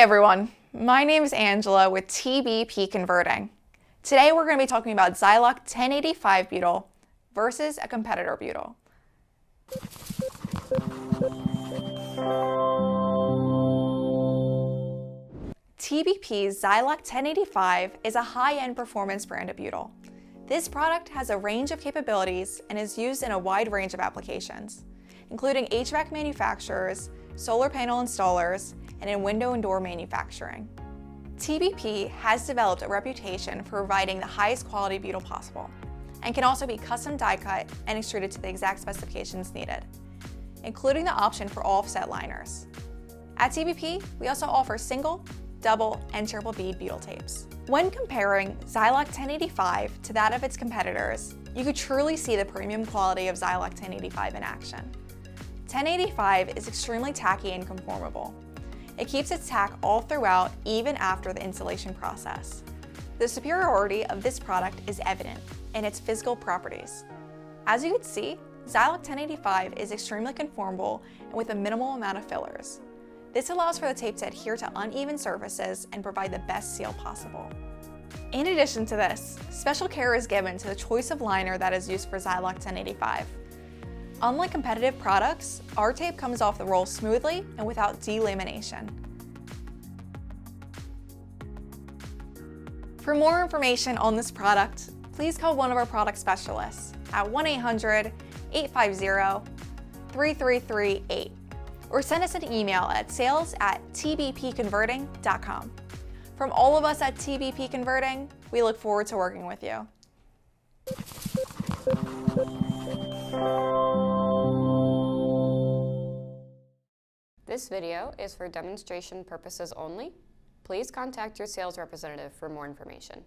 everyone, my name is Angela with TBP Converting. Today we're going to be talking about Zialoc 1085 butyl versus a competitor butyl. TBP's Zialoc 1085 is a high-end performance brand of butyl. This product has a range of capabilities and is used in a wide range of applications, including HVAC manufacturers, solar panel installers, and in window and door manufacturing. TBP has developed a reputation for providing the highest quality butyl possible, and can also be custom die cut and extruded to the exact specifications needed, including the option for offset liners. At TBP, we also offer single, double, and triple bead butyl tapes. When comparing Zialoc 1085 to that of its competitors, you could truly see the premium quality of Zialoc 1085 in action. 1085 is extremely tacky and conformable. It keeps its tack all throughout, even after the installation process. The superiority of this product is evident in its physical properties. As you can see, Zialoc 1085 is extremely conformable and with a minimal amount of fillers. This allows for the tape to adhere to uneven surfaces and provide the best seal possible. In addition to this, special care is given to the choice of liner that is used for Zialoc 1085. Unlike competitive products, our tape comes off the roll smoothly and without delamination. For more information on this product, please call one of our product specialists at 1-800-850-3338 or send us an email at sales@tbpconverting.com. From all of us at TBP Converting, we look forward to working with you. This video is for demonstration purposes only. Please contact your sales representative for more information.